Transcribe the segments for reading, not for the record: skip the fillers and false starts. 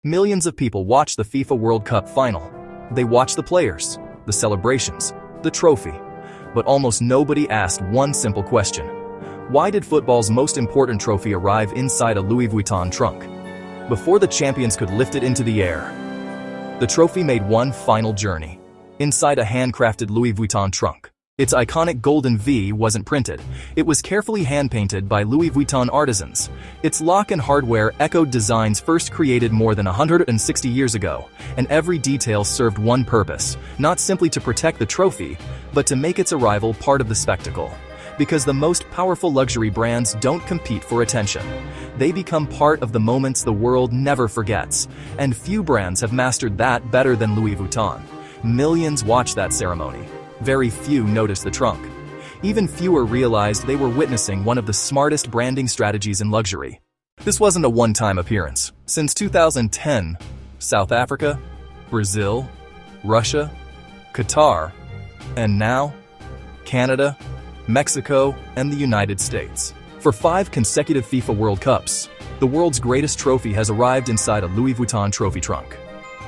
Millions of people watch the FIFA World Cup final. They watch the players, the celebrations, the trophy. But almost nobody asked one simple question. Why did football's most important trophy arrive inside a Louis Vuitton trunk? Before the champions could lift it into the air, the trophy made one final journey. Inside a handcrafted Louis Vuitton trunk. Its iconic golden V wasn't printed. It was carefully hand-painted by Louis Vuitton artisans. Its lock and hardware echoed designs first created more than 160 years ago, and every detail served one purpose, not simply to protect the trophy, but to make its arrival part of the spectacle. Because the most powerful luxury brands don't compete for attention. They become part of the moments the world never forgets, and few brands have mastered that better than Louis Vuitton. Millions watch that ceremony. Very few noticed the trunk. Even fewer realized they were witnessing one of the smartest branding strategies in luxury. This wasn't a one-time appearance. Since 2010, South Africa, Brazil, Russia, Qatar, and now, Canada, Mexico, and the United States. For 5 consecutive FIFA World Cups, the world's greatest trophy has arrived inside a Louis Vuitton trophy trunk.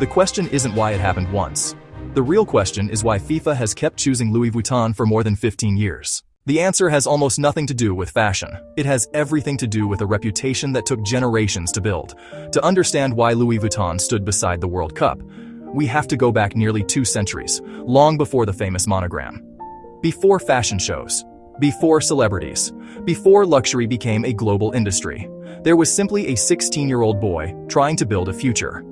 The question isn't why it happened once. The real question is why FIFA has kept choosing Louis Vuitton for more than 15 years. The answer has almost nothing to do with fashion. It has everything to do with a reputation that took generations to build. To understand why Louis Vuitton stood beside the World Cup, we have to go back nearly 2 centuries, long before the famous monogram. Before fashion shows, before celebrities, before luxury became a global industry, there was simply a 16-year-old boy trying to build a future.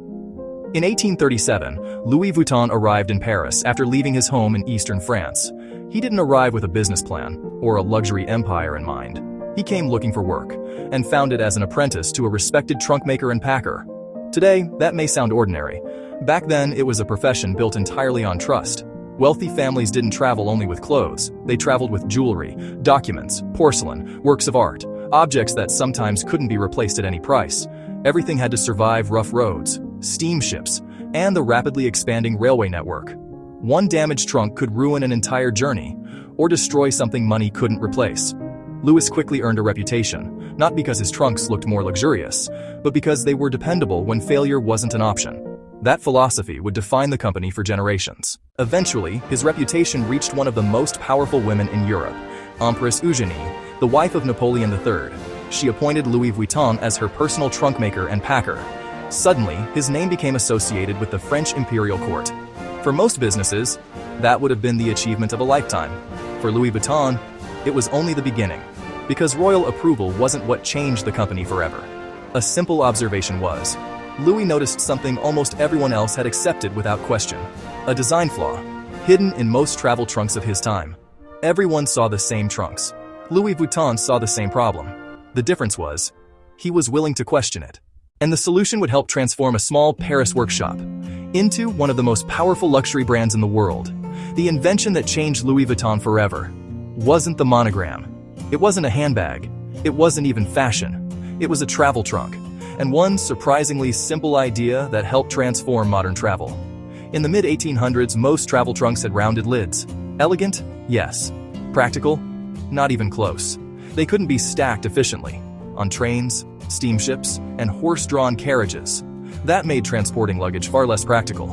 In 1837, Louis Vuitton arrived in Paris after leaving his home in eastern France. He didn't arrive with a business plan or a luxury empire in mind. He came looking for work and found it as an apprentice to a respected trunk maker and packer. Today, that may sound ordinary. Back then, it was a profession built entirely on trust. Wealthy families didn't travel only with clothes. They traveled with jewelry, documents, porcelain, works of art, objects that sometimes couldn't be replaced at any price. Everything had to survive rough roads, steamships, and the rapidly expanding railway network. One damaged trunk could ruin an entire journey, or destroy something money couldn't replace. Louis quickly earned a reputation, not because his trunks looked more luxurious, but because they were dependable when failure wasn't an option. That philosophy would define the company for generations. Eventually, his reputation reached one of the most powerful women in Europe, Empress Eugénie, the wife of Napoleon III. She appointed Louis Vuitton as her personal trunk maker and packer. Suddenly, his name became associated with the French imperial court. For most businesses, that would have been the achievement of a lifetime. For Louis Vuitton, it was only the beginning, because royal approval wasn't what changed the company forever. A simple observation was, Louis noticed something almost everyone else had accepted without question: a design flaw, hidden in most travel trunks of his time. Everyone saw the same trunks. Louis Vuitton saw the same problem. The difference was, he was willing to question it. And the solution would help transform a small Paris workshop into one of the most powerful luxury brands in the world. The invention that changed Louis Vuitton forever wasn't the monogram. It wasn't a handbag. It wasn't even fashion. It was a travel trunk, and one surprisingly simple idea that helped transform modern travel. In the mid-1800s, most travel trunks had rounded lids. Elegant? Yes. Practical? Not even close. They couldn't be stacked efficiently on trains, steamships, and horse-drawn carriages. That made transporting luggage far less practical.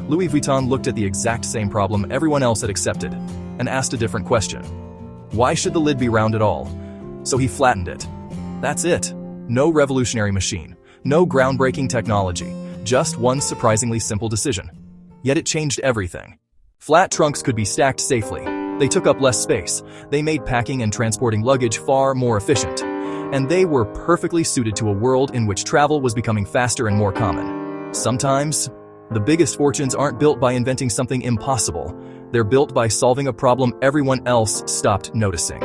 Louis Vuitton looked at the exact same problem everyone else had accepted and asked a different question. Why should the lid be round at all? So he flattened it. That's it. No revolutionary machine, no groundbreaking technology, just one surprisingly simple decision. Yet it changed everything. Flat trunks could be stacked safely. They took up less space. They made packing and transporting luggage far more efficient. And they were perfectly suited to a world in which travel was becoming faster and more common. Sometimes, the biggest fortunes aren't built by inventing something impossible. They're built by solving a problem everyone else stopped noticing.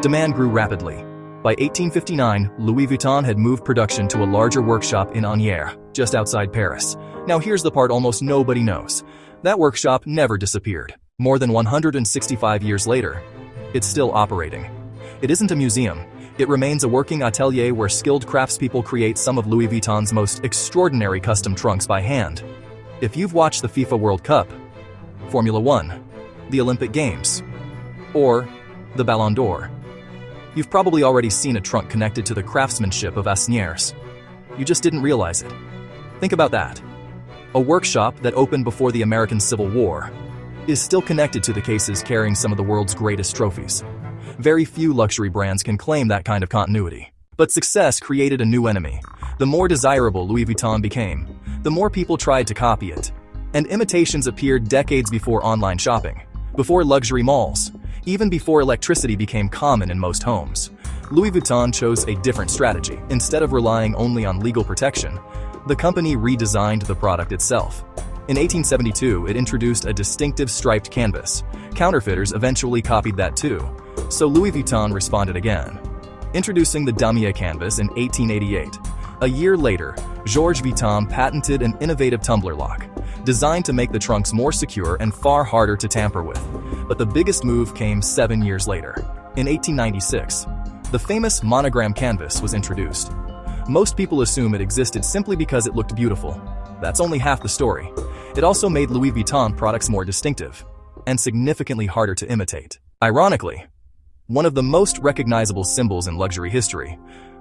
Demand grew rapidly. By 1859, Louis Vuitton had moved production to a larger workshop in Agnières, just outside Paris. Now here's the part almost nobody knows. That workshop never disappeared. More than 165 years later, it's still operating. It isn't a museum. It remains a working atelier where skilled craftspeople create some of Louis Vuitton's most extraordinary custom trunks by hand. If you've watched the FIFA World Cup, Formula 1, the Olympic Games, or the Ballon d'Or, you've probably already seen a trunk connected to the craftsmanship of Agnières. You just didn't realize it. Think about that. A workshop that opened before the American Civil War is still connected to the cases carrying some of the world's greatest trophies. Very few luxury brands can claim that kind of continuity. But success created a new enemy. The more desirable Louis Vuitton became, the more people tried to copy it. And imitations appeared decades before online shopping, before luxury malls, even before electricity became common in most homes. Louis Vuitton chose a different strategy. Instead of relying only on legal protection, the company redesigned the product itself. In 1872, it introduced a distinctive striped canvas. Counterfeiters eventually copied that too, so Louis Vuitton responded again, introducing the damier canvas in 1888. A year later, Georges Vuitton patented an innovative tumbler lock, designed to make the trunks more secure and far harder to tamper with. But the biggest move came 7 years later. In 1896, the famous monogram canvas was introduced. Most people assume it existed simply because it looked beautiful. That's only half the story. It also made Louis Vuitton products more distinctive and significantly harder to imitate. Ironically, one of the most recognizable symbols in luxury history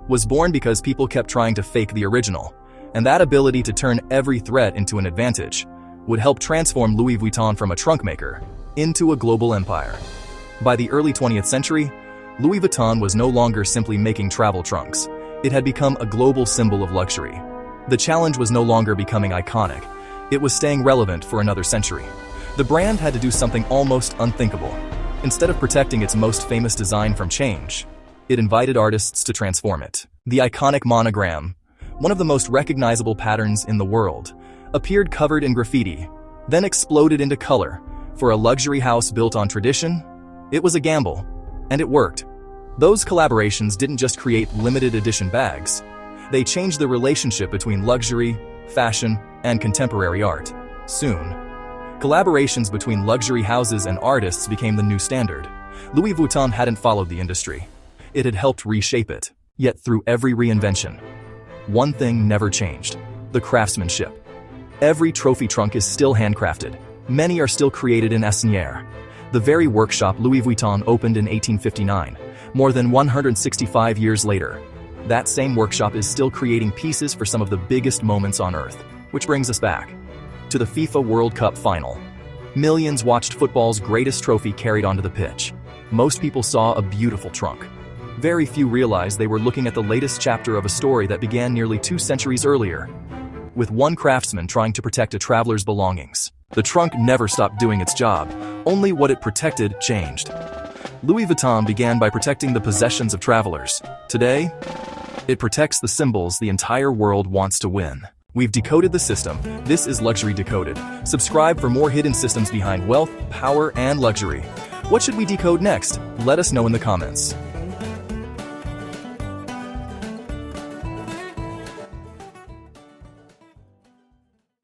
was born because people kept trying to fake the original, and that ability to turn every threat into an advantage would help transform Louis Vuitton from a trunk maker into a global empire. By the early 20th century, Louis Vuitton was no longer simply making travel trunks. It had become a global symbol of luxury. The challenge was no longer becoming iconic. It was staying relevant for another century. The brand had to do something almost unthinkable. Instead of protecting its most famous design from change, it invited artists to transform it. The iconic monogram, one of the most recognizable patterns in the world, appeared covered in graffiti, then exploded into color. For a luxury house built on tradition, it was a gamble, and it worked. Those collaborations didn't just create limited edition bags. They changed the relationship between luxury, fashion, and contemporary art. Soon, collaborations between luxury houses and artists became the new standard. Louis Vuitton hadn't followed the industry. It had helped reshape it. Yet through every reinvention, one thing never changed: the craftsmanship. Every trophy trunk is still handcrafted. Many are still created in Asnières, the very workshop Louis Vuitton opened in 1859, more than 165 years later. That same workshop is still creating pieces for some of the biggest moments on Earth. Which brings us back to the FIFA World Cup final. Millions watched football's greatest trophy carried onto the pitch. Most people saw a beautiful trunk. Very few realized they were looking at the latest chapter of a story that began nearly 2 centuries earlier, with one craftsman trying to protect a traveler's belongings. The trunk never stopped doing its job, only what it protected changed. Louis Vuitton began by protecting the possessions of travelers. Today, it protects the symbols the entire world wants to win. We've decoded the system. This is Luxury Decoded. Subscribe for more hidden systems behind wealth, power, and luxury. What should we decode next? Let us know in the comments.